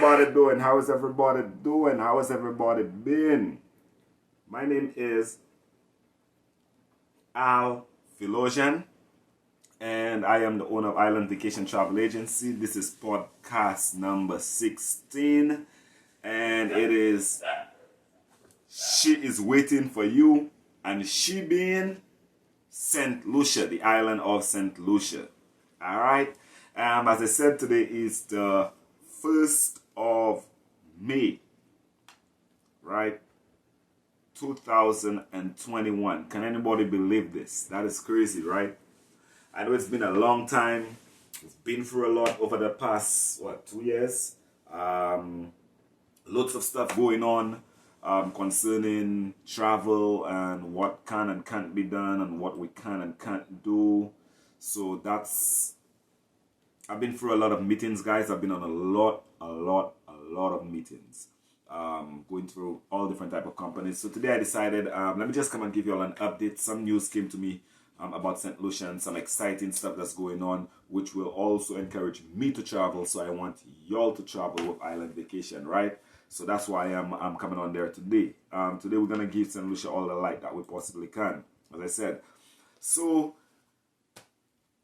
everybody doing? How is everybody doing? How has everybody been? My name is Philogene, and I am the owner of Vacation Travel Agency. This is podcast number 16, and it is She is Waiting for You, and she being Saint Lucia, the island of Saint Lucia. Alright, as I said, today is the 1st of May, right? 2021. Can anybody believe this? That is crazy, right? I know it's been a long time. It's been through a lot over the past, 2 years? Lots of stuff going on concerning travel and what can and can't be done and what we can and can't do. So I've been through a lot of meetings, guys. I've been on a lot of meetings, going through all different type of companies. So today I decided, let me just come and give you all an update. Some news came to me about Saint Lucia and some exciting stuff that's going on, which will also encourage me to travel. So I want y'all to travel with Island Vacation, right? So that's why I'm coming on there today. Today we're gonna give Saint Lucia all the light that we possibly can, as I said. So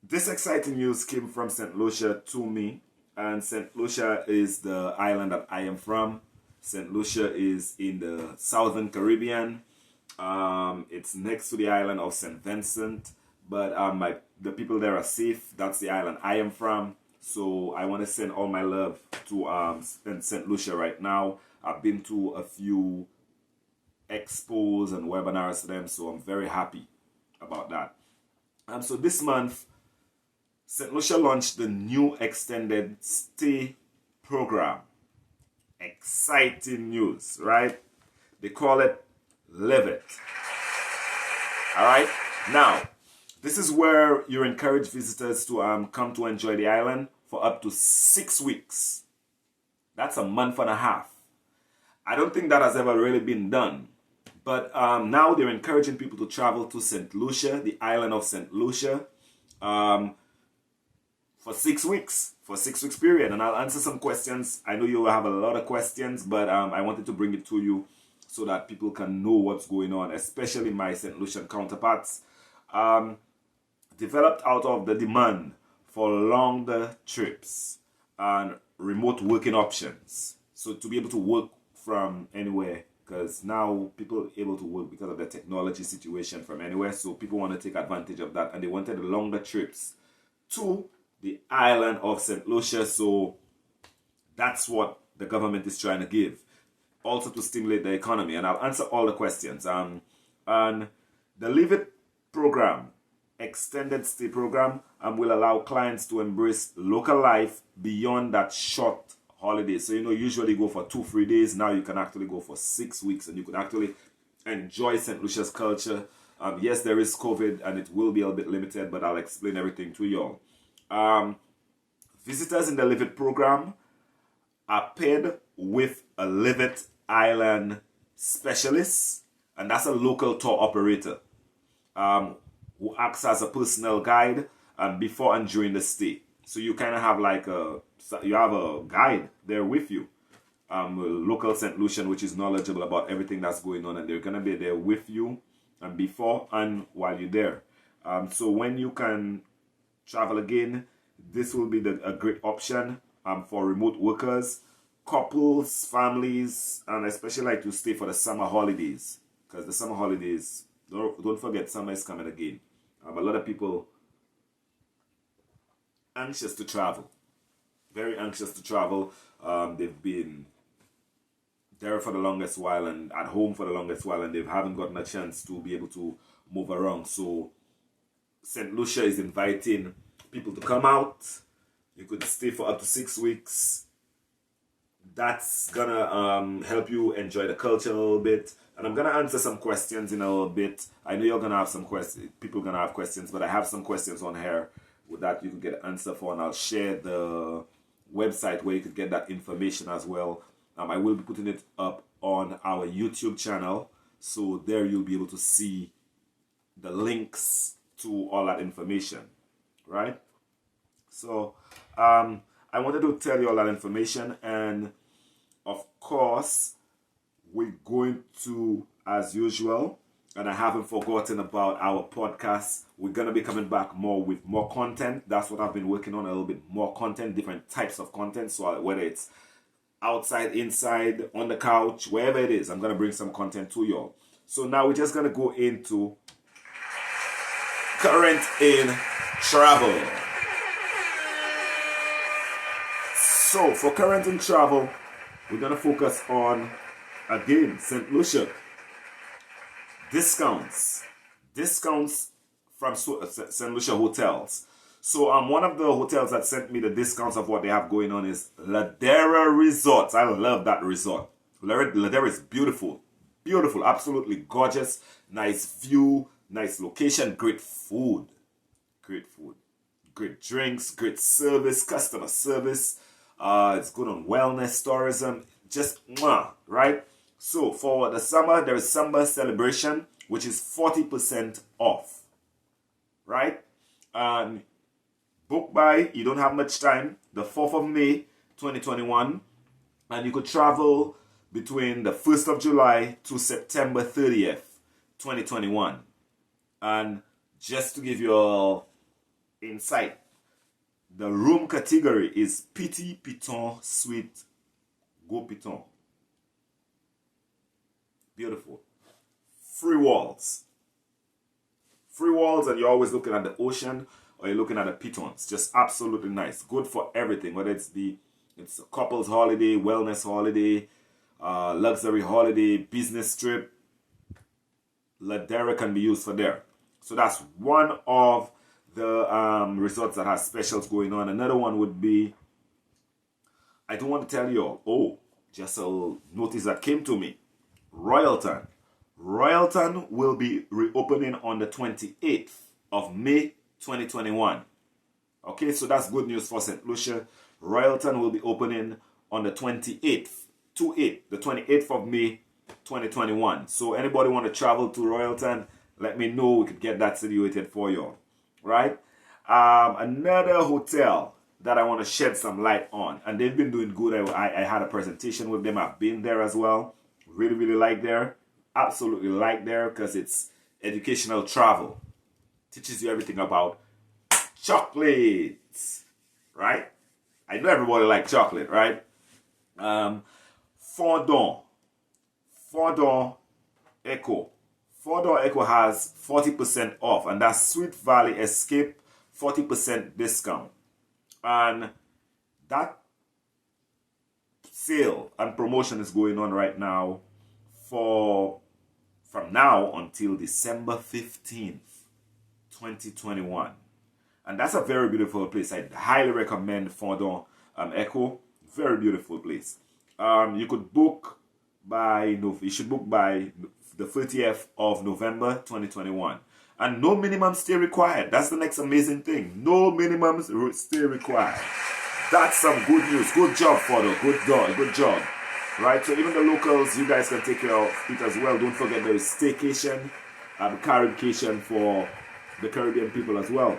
this exciting news came from Saint Lucia to me, and Saint Lucia is the island that I am from. Saint Lucia is in the southern Caribbean. It's next to the island of St. Vincent, but the people there are safe. That's the island I am from. So I want to send all my love to Saint Lucia right now. I've been to a few expos and webinars to them, so I'm very happy about that. So this month, Saint Lucia launched the new extended stay program. Exciting news, right? They call it Live It. All right. Now, this is where you encourage visitors to come to enjoy the island for up to 6 weeks. That's a month and a half. I don't think that has ever really been done. But now they're encouraging people to travel to Saint Lucia, the island of Saint Lucia, for 6 weeks. For 6 weeks period. And I'll answer some questions. I know you will have a lot of questions, but I wanted to bring it to you so that people can know what's going on, especially my St. Lucian counterparts. Developed out of the demand for longer trips and remote working options. So to be able to work from anywhere, because now people are able to work because of the technology situation from anywhere. So people want to take advantage of that, and they wanted longer trips to the island of St. Lucia. So that's what the government is trying to give, also to stimulate the economy. And I'll answer all the questions. And the Live It program, extended stay program, will allow clients to embrace local life beyond that short holiday. So usually you go for 2-3 days. Now you can actually go for 6 weeks, and you can actually enjoy St. Lucia's culture. Yes, there is COVID, and it will be a bit limited, but I'll explain everything to y'all. Visitors in the Live It program are paired with a Live It Island specialist, and that's a local tour operator who acts as a personal guide before and during the stay. So you kind of have you have a guide there with you, a local St. Lucian, which is knowledgeable about everything that's going on, and they're gonna be there with you before and while you're there. So when you can travel again, this will be a great option for remote workers, couples, families, and especially like to stay for the summer holidays, because the summer holidays, don't forget, summer is coming again. A lot of people anxious to travel, very anxious to travel. They've been there for the longest while and at home for the longest while, and they haven't gotten a chance to be able to move around. So St. Lucia is inviting people to come out. You could stay for up to 6 weeks. That's gonna help you enjoy the culture a little bit. And I'm gonna answer some questions in a little bit. I know you're gonna have some questions. People are gonna have questions, but I have some questions on here with that you can get an answer for, and I'll share the website where you could get that information as well. I will be putting it up on our YouTube channel, so there you'll be able to see the links to all that information, right? So I wanted to tell you all that information, and course, we're going to, as usual, and I haven't forgotten about our podcast. We're going to be coming back more with more content. That's what I've been working on, a little bit more content, different types of content. So whether it's outside, inside, on the couch, wherever it is, I'm going to bring some content to y'all. So now we're just going to go into current in travel. So for current in travel, we're going to focus on, again, Saint Lucia. Discounts from Saint Lucia hotels. So one of the hotels that sent me the discounts of what they have going on is Ladera Resorts. I love that resort. Ladera is beautiful, absolutely gorgeous, nice view, nice location, great food, great drinks, great service, customer service. It's good on wellness, tourism, just mwah, right? So for the summer, there is summer celebration, which is 40% off, right? Book by, you don't have much time, the 4th of May, 2021. And you could travel between the 1st of July to September 30th, 2021. And just to give you all insight, the room category is Petit Piton Suite Go Piton. Beautiful. Free walls, and you're always looking at the ocean or you're looking at the pitons. Just absolutely nice. Good for everything, whether it's a couple's holiday, wellness holiday, luxury holiday, business trip. Ladera can be used for there. So that's one of the resorts that has specials going on. Another one would be, I don't want to tell you all, just a little notice that came to me. Royalton will be reopening on the 28th of May 2021. Okay, so that's good news for St. Lucia. Royalton will be opening on the 28th, the 28th of May 2021. So anybody want to travel to Royalton, let me know. We could get that situated for you. Right? Another hotel that I want to shed some light on, and they've been doing good. I had a presentation with them. I've been there as well. Really like there. Absolutely like there because it's educational travel. Teaches you everything about chocolates, right? I know everybody likes chocolate, right? Fondon Echo. Fondon Echo has 40% off, and that's Sweet Valley Escape, 40% discount. And that sale and promotion is going on right now from now until December 15th, 2021. And that's a very beautiful place. I highly recommend Fondon Echo. Very beautiful place. You should book by the 30th of November 2021. And no minimum stay required. That's the next amazing thing. No minimum stay required. That's some good news. Good job, Fondon. Good job. Right? So even the locals, you guys can take care of it as well. Don't forget there is staycation, Caribcation for the Caribbean people as well.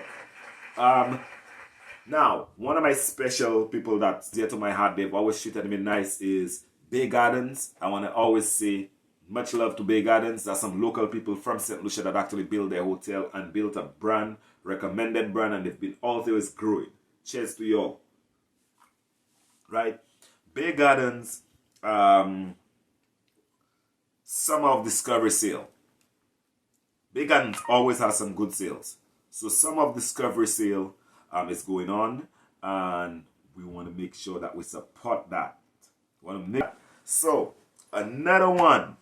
Now, one of my special people that's dear to my heart, they've always treated me nice, is Bay Gardens. I want to always say much love to Bay Gardens. There's some local people from St. Lucia that actually built their hotel and built a brand, recommended brand, and they've been always growing. Cheers to you all. Right? Bay Gardens, summer of discovery sale. Bay Gardens always has some good sales. So summer of discovery sale is going on, and we want to make sure that we support that. So another one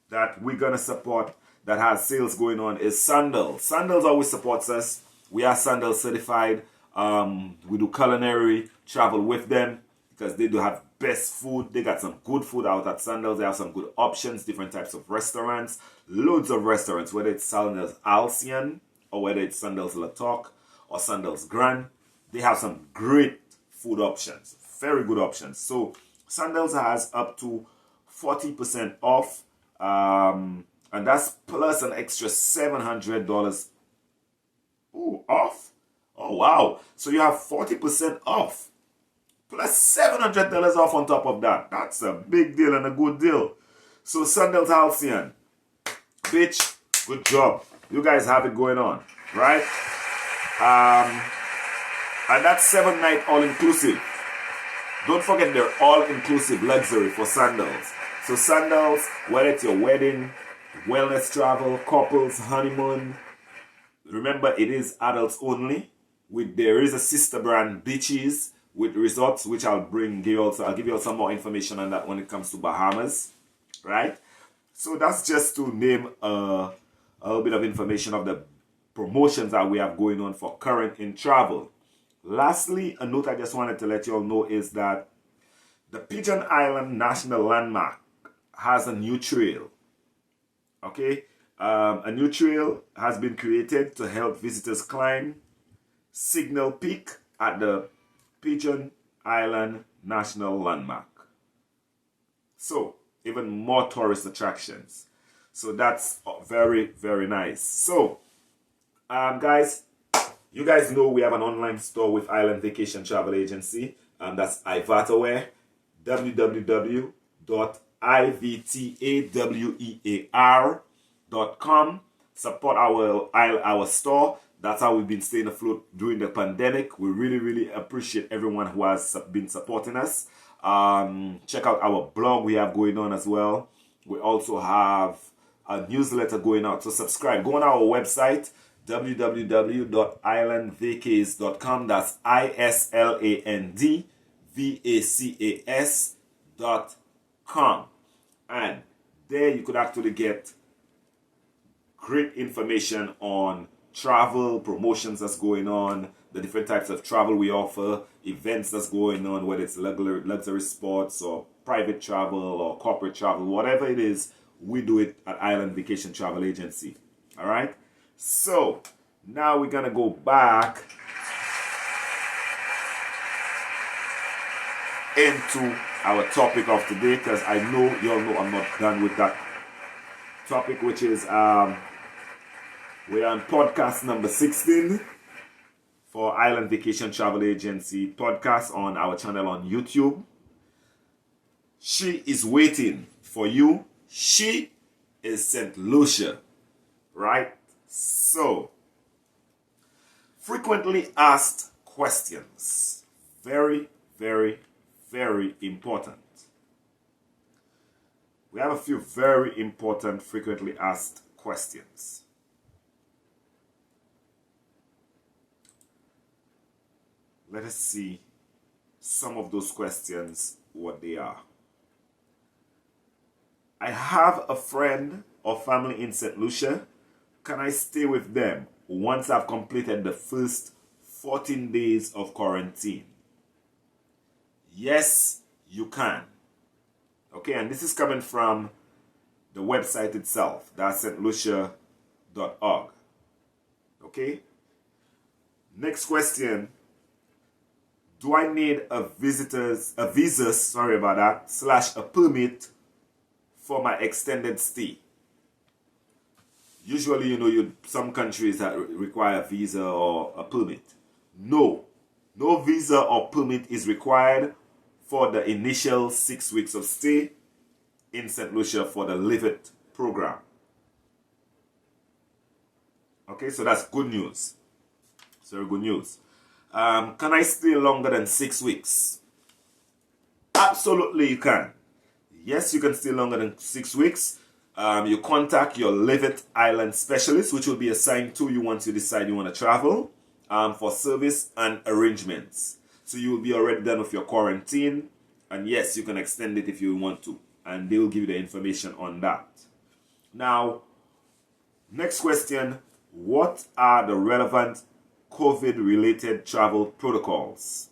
that we're gonna support that has sales going on is Sandals. Sandals always supports us. We are Sandals certified. We do culinary travel with them because they do have best food. They got some good food out at Sandals. They have some good options, different types of restaurants, loads of restaurants, whether it's Sandals Alcyon or whether it's Sandals La Toc or Sandals Grand. They have some great food options, very good options. So Sandals has up to 40% off, and that's plus an extra $700 off. Oh wow! So you have 40% off plus $700 off on top of that. That's a big deal and a good deal. So Sandals Halcyon, bitch, good job. You guys have it going on, right? And that's 7-night all-inclusive. Don't forget they're all-inclusive luxury for Sandals. So Sandals, whether it's your wedding, wellness travel, couples, honeymoon, remember it is adults only. There is a sister brand, Beaches, with resorts, which I'll give you some more information on that when it comes to Bahamas, right? So that's just to name a little bit of information of the promotions that we have going on for current in travel. Lastly, a note I just wanted to let you all know is that the Pigeon Island National Landmark has a new trail. Okay, a new trail has been created to help visitors climb Signal Peak at the Pigeon Island National Landmark. So, even more tourist attractions. So that's very, very nice. So, guys, you guys know we have an online store with Island Vacation Travel Agency. That's iVatawear, www.ivtawear.com. Support our store. That's how we've been staying afloat during the pandemic. We really, really appreciate everyone who has been supporting us. Check out our blog we have going on as well. We also have a newsletter going out. So subscribe. Go on our website, www.islandvacays.com. That's ISLANDVACAS.com. And there you could actually get great information on travel, promotions that's going on, the different types of travel we offer, events that's going on, whether it's luxury sports or private travel or corporate travel, whatever it is, we do it at Island Vacation Travel Agency. All right? So, now we're going to go back into our topic of today, because I know you all know I'm not done with that topic, which is we're on podcast number 16 for Island Vacation Travel Agency podcast on our channel on YouTube. She is waiting for you. She is Saint Lucia, right? So, frequently asked questions. Very, very, very important. We have a few very important frequently asked questions. Let us see some of those questions, what they are. I have a friend or family in Saint Lucia. Can I stay with them once I've completed the first 14 days of quarantine? Yes, you can. Okay, and this is coming from the website itself. That's stlucia.org. Okay? Next question. Do I need a visa, / a permit for my extended stay? Usually, some countries that require a visa or a permit. No visa or permit is required for the initial 6 weeks of stay in St. Lucia for the Live It program. Okay, so that's good news. It's very good news. Can I stay longer than 6 weeks? Absolutely you can. Yes, you can stay longer than 6 weeks. You contact your Live It Island specialist, which will be assigned to you once you decide you want to travel, for service and arrangements. So you will be already done with your quarantine. And yes, you can extend it if you want to. And they will give you the information on that. Now, next question. What are the relevant COVID-related travel protocols?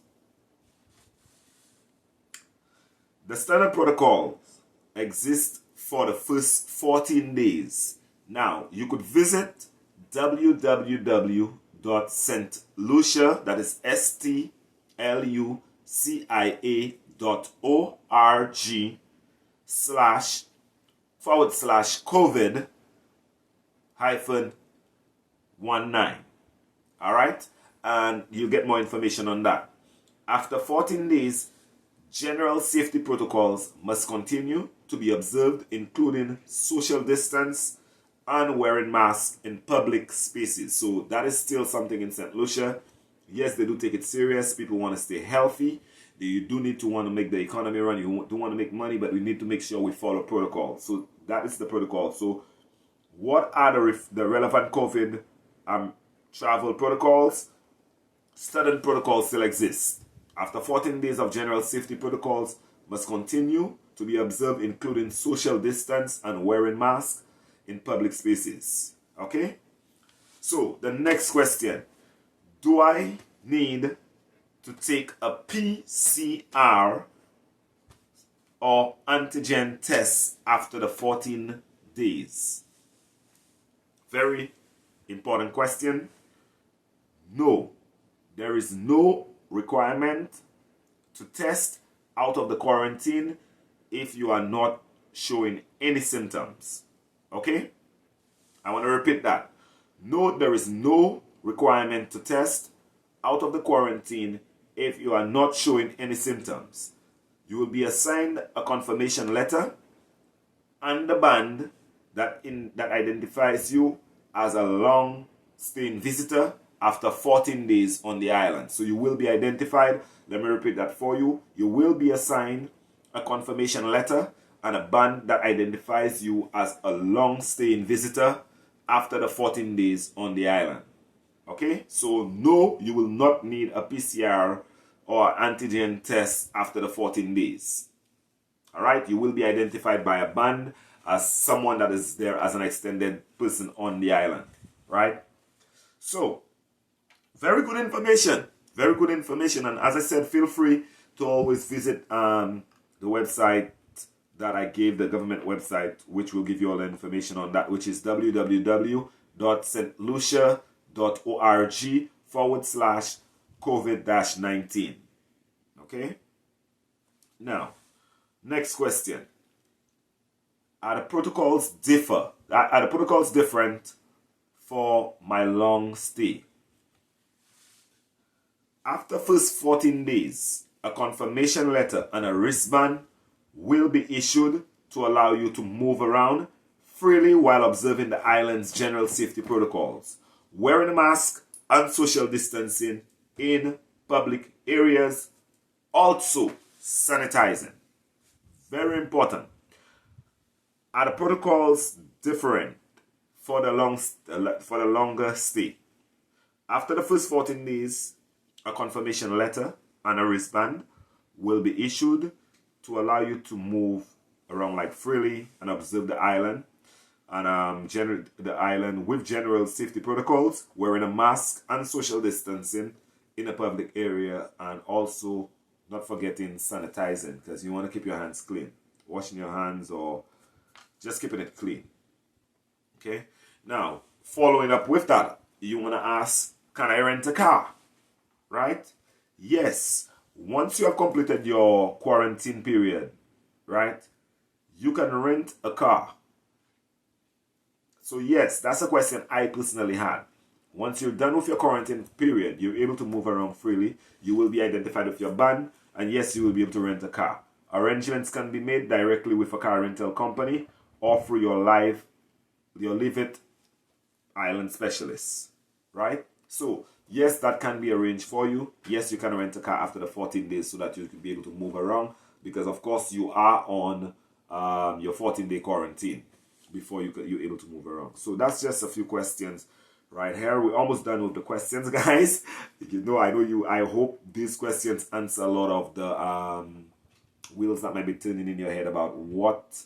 The standard protocols exist for the first 14 days. Now, you could visit www.stlucia, that is stlucia.org/COVID-19. All right, and you get more information on that. After 14 days, general safety protocols must continue to be observed, including social distance and wearing masks in public spaces. So that is still something in Saint Lucia. Yes, they do take it serious. People want to stay healthy. You do need to want to make the economy run. You do want to make money, but we need to make sure we follow protocol. So that is the protocol. So what are the relevant COVID travel protocols? Certain protocols still exist. After 14 days of general safety protocols must continue to be observed, including social distance and wearing masks in public spaces. Okay? So, the next question. Do I need to take a PCR or antigen test after the 14 days? Very important question. No. There is no requirement to test out of the quarantine if you are not showing any symptoms. Okay? I want to repeat that. No, there is no requirement to test out of the quarantine if you are not showing any symptoms. You will be assigned a confirmation letter and a band that identifies you as a long-staying visitor after 14 days on the island. So you will be identified. Let me repeat that for you. You will be assigned a confirmation letter and a band that identifies you as a long-staying visitor after the 14 days on the island. Okay? So no, you will not need a PCR or antigen test after the 14 days. Alright? You will be identified by a band as someone that is there as an extended person on the island. Right? So, very good information. Very good information. And as I said, feel free to always visit the website that I gave, the government website, which will give you all the information on that, which is www.stlucia.org/COVID-19. Okay? Now, next question. Are the protocols different for my long stay? After first 14 days, a confirmation letter and a wristband will be issued to allow you to move around freely while observing the island's general safety protocols, wearing a mask and social distancing in public areas, also sanitizing. Very important. Are the protocols different for the longer stay? After the first 14 days, a confirmation letter and a wristband will be issued to allow you to move around like freely and observe the island and the island with general safety protocols, wearing a mask and social distancing in a public area, and also not forgetting sanitizing, because you want to keep your hands clean, washing your hands or just keeping it clean. Okay, now following up with that, you want to ask, can I rent a car? Right? Yes. Once you have completed your quarantine period, right, you can rent a car. So yes, that's a question I personally had. Once you're done with your quarantine period, you're able to move around freely. You will be identified with your band, and yes, you will be able to rent a car. Arrangements can be made directly with a car rental company or through your Live It Island specialists, right? So yes, that can be arranged for you. Yes, you can rent a car after the 14 days so that you can be able to move around, because of course you are on your 14-day quarantine before you're able to move around. So that's just a few questions right here. We're almost done with the questions, guys. I hope these questions answer a lot of the wheels that might be turning in your head about what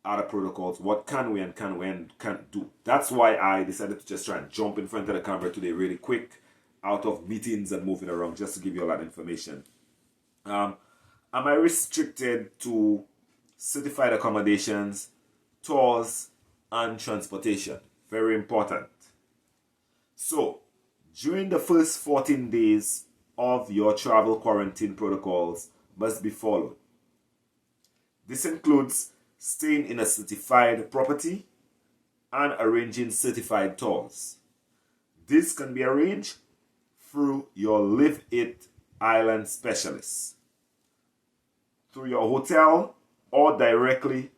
are the protocols, what can we and can't do. That's why I decided to just try and jump in front of the camera today really quick, out of meetings and moving around, just to give you all that information. Am I restricted to certified accommodations, tours, and transportation? Very important. So, during the first 14 days of your travel quarantine protocols must be followed. This includes staying in a certified property and arranging certified tours. This can be arranged through your Live It island specialist through your hotel or directly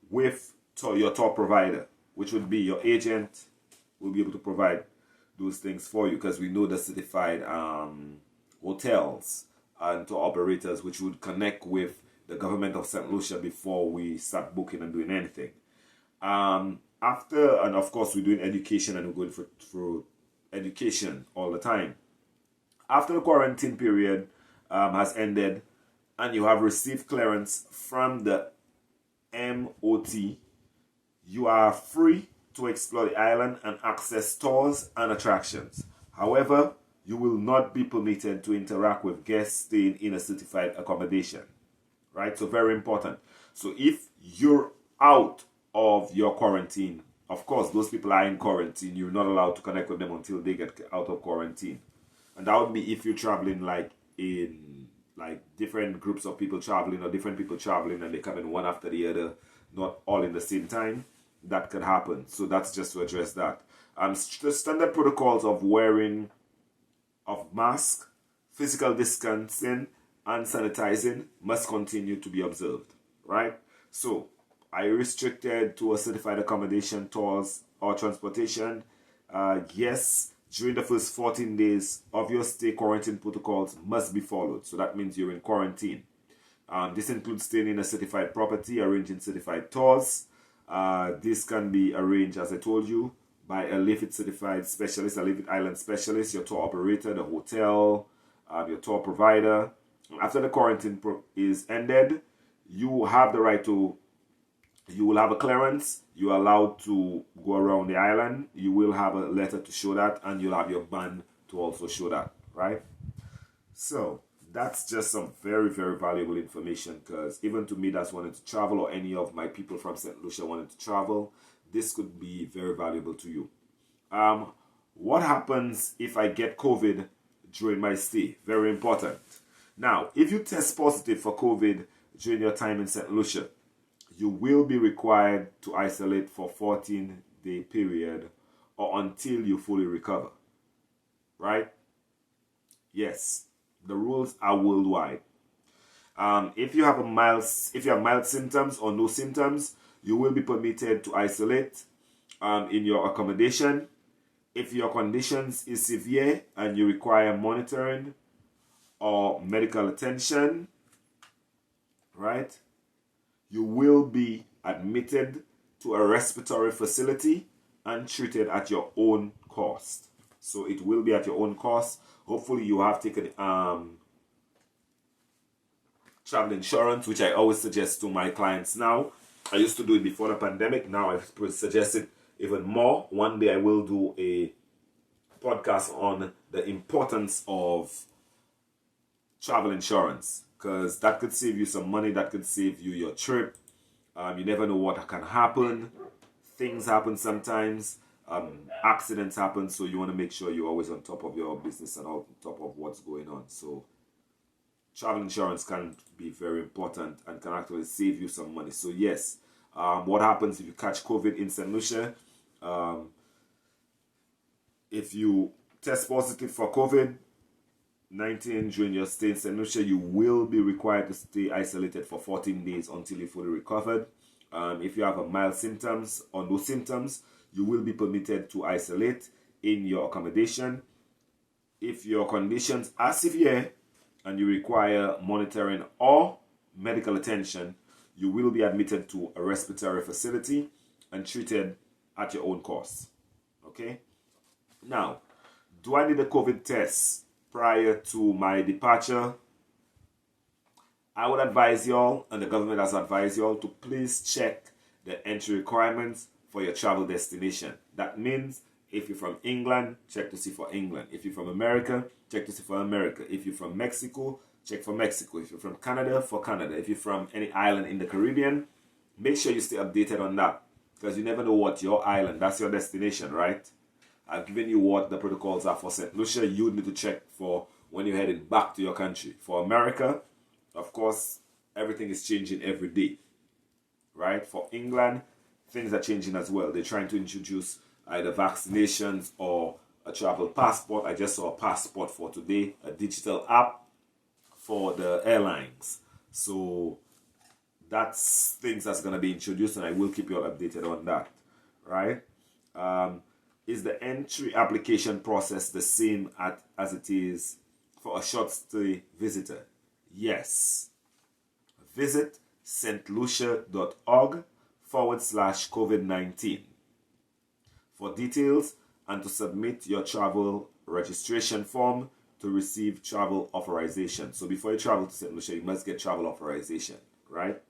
with your tour provider, which would be your agent. Will be able to provide those things for you, because we know the certified hotels and tour operators which would connect with the government of Saint Lucia before we start booking and doing anything. After, and of course, we're doing education, and we're going through education all the time. After the quarantine period has ended and you have received clearance from the MOT, you are free to explore the island and access stores and attractions. However, you will not be permitted to interact with guests staying in a certified accommodation. Right? So very important. So if you're out of your quarantine, of course, those people are in quarantine. You're not allowed to connect with them until they get out of quarantine. And that would be if you're traveling like in like different groups of people traveling, or different people traveling and they come in one after the other, not all in the same time. That could happen. So that's just to address that. The standard protocols of wearing of mask, physical distancing, and sanitizing must continue to be observed, right? So, are you restricted to a certified accommodation, tours, or transportation? Yes, during the first 14 days of your stay, quarantine protocols must be followed. So that means you're in quarantine. This includes staying in a certified property, arranging certified tours. This can be arranged, as I told you, by a Live It certified specialist, a Live It Island specialist, your tour operator, the hotel, your tour provider. After the quarantine is ended, you have the right to, you will have a clearance, you are allowed to go around the island, you will have a letter to show that, and you'll have your band to also show that, right? So, that's just some very, very valuable information, because even to me that's wanting to travel, or any of my people from Saint Lucia wanting to travel, this could be very valuable to you. What happens if I get COVID during my stay? Very important. Now, if you test positive for COVID during your time in Saint Lucia, you will be required to isolate for 14-day period or until you fully recover. Right? Yes, the rules are worldwide. If you have mild symptoms or no symptoms, you will be permitted to isolate in your accommodation. If your conditions is severe and you require monitoring or medical attention, right, you will be admitted to a respiratory facility and treated at your own cost. So it will be at your own cost. Hopefully you have taken travel insurance, which I always suggest to my clients now. I used to do it before the pandemic. Now I suggest it even more. One day I will do a podcast on the importance of travel insurance, because that could save you some money, that could save you your trip. You never know what can happen. Things happen sometimes. Accidents happen, so you want to make sure you're always on top of your business and on top of what's going on. So travel insurance can be very important and can actually save you some money. So yes, what happens if you catch COVID in Saint Lucia? If you test positive for COVID-19 during your stay in Saint Lucia, you will be required to stay isolated for 14 days until you're fully recovered. If you have a mild symptoms or no symptoms, you will be permitted to isolate in your accommodation. If your conditions are severe and you require monitoring or medical attention, you will be admitted to a respiratory facility and treated at your own cost. Okay? Now, do I need a COVID test prior to my departure? I would advise y'all, and the government has advised y'all, to please check the entry requirements for your travel destination. That means if you're from England, check to see for England. If you're from America, check to see for America. If you're from Mexico, check for Mexico. If you're from Canada, for Canada. If you're from any island in the Caribbean, make sure you stay updated on that, because you never know what your island, that's your destination, right? I've given you what the protocols are for St. Lucia. You need to check for when you're heading back to your country. For America, of course, everything is changing every day, right? For England, things are changing as well. They're trying to introduce either vaccinations or a travel passport. I just saw a passport for today, a digital app for the airlines. So that's things that's going to be introduced, and I will keep you all updated on that, right? Is the entry application process the same as it is for a short stay visitor? Yes. Visit stlucia.org/COVID-19 for details and to submit your travel registration form to receive travel authorization. So before you travel to Saint Lucia, you must get travel authorization, right?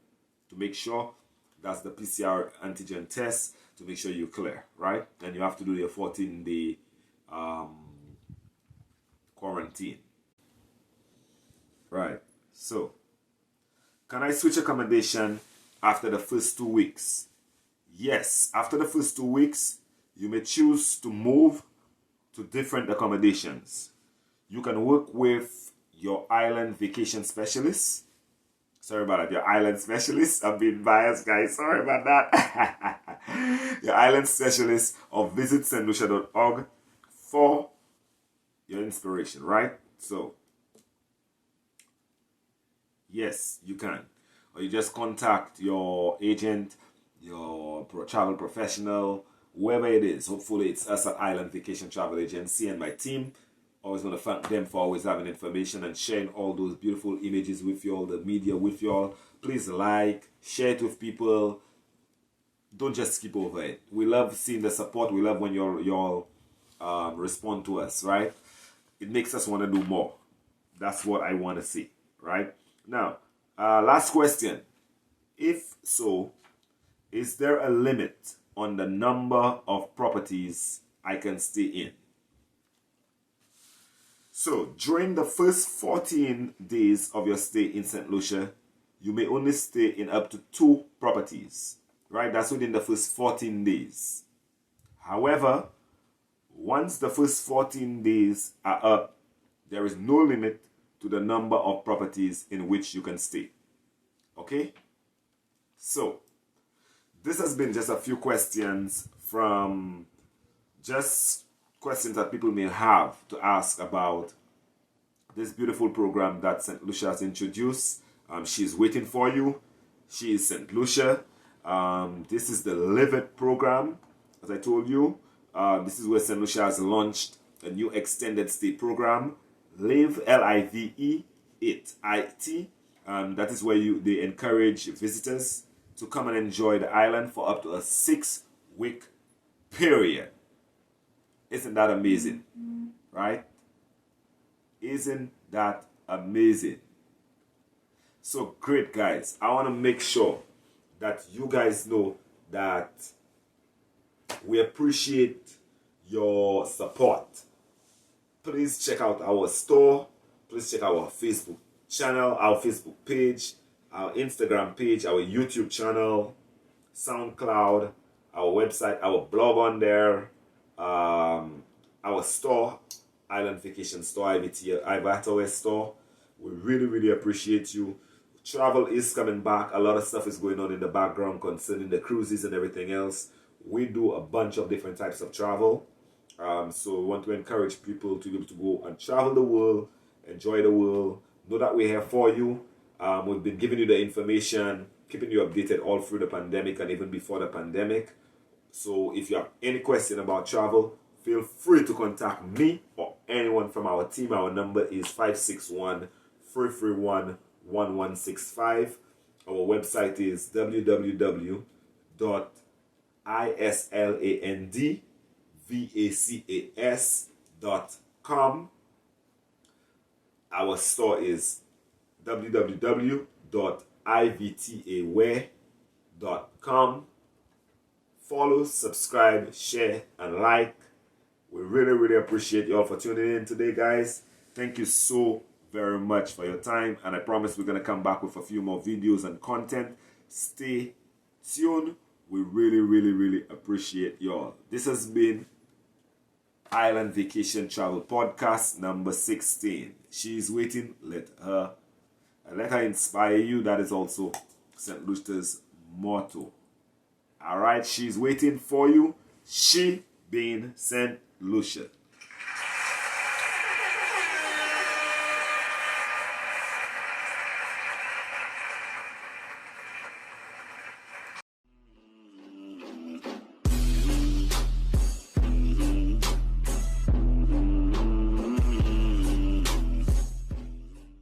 To make sure that's the PCR antigen test to make sure you're clear, right? And you have to do your 14-day quarantine, right? So, can I switch accommodation after the first 2 weeks? Yes, after the first 2 weeks, you may choose to move to different accommodations. You can work with your island vacation specialist. Sorry about that, your island specialist. I'm being biased, guys. Sorry about that. Your island specialist, or visit stlucia.org for your inspiration, right? So, yes, you can. Or you just contact your agent, your travel professional, whoever it is. Hopefully it's us at Island Vacation Travel Agency and my team. Always want to thank them for always having information and sharing all those beautiful images with you all, the media with you all. Please like, share it with people. Don't just skip over it. We love seeing the support. We love when you all respond to us, right? It makes us want to do more. That's what I want to see, right? Now, last question. If so, is there a limit on the number of properties I can stay in? So, during the first 14 days of your stay in Saint Lucia, you may only stay in up to 2 properties, right? That's within the first 14 days. However, once the first 14 days are up, there is no limit to the number of properties in which you can stay. Okay? So, this has been just a few questions from just questions that people may have to ask about this beautiful program that Saint Lucia has introduced. She's waiting for you. She is Saint Lucia. This is the Live It program, as I told you. This is where Saint Lucia has launched a new extended stay program, Live, L-I-V-E, it. That is where they encourage visitors to come and enjoy the island for up to a 6-week period. Isn't that amazing? Right? Isn't that amazing? So great, guys. I want to make sure that you guys know that we appreciate your support. Please check out our store. Please check out our Facebook channel, our Facebook page, our Instagram page, our YouTube channel, SoundCloud, our website, our blog on there, our store, Island Vacation Store, IVATOS store. We really, really appreciate you. Travel is coming back. A lot of stuff is going on in the background concerning the cruises and everything else. We do a bunch of different types of travel. So we want to encourage people to be able to go and travel the world, enjoy the world. Know that we're here for you. We've been giving you the information, keeping you updated all through the pandemic and even before the pandemic. So if you have any question about travel, feel free to contact me or anyone from our team. Our number is 561-331-1165. Our website is www.islandvacas.com. Our store is www.ivtaware.com. Follow, subscribe, share, and like. We really, really appreciate you all for tuning in today, guys. Thank you so very much for your time. And I promise we're going to come back with a few more videos and content. Stay tuned. We really, really, really appreciate you all. This has been Island Vacation Travel Podcast number 16. She's waiting. Let her inspire you. That is also St. Lucia's motto. Alright, she's waiting for you. She being St. Lucia.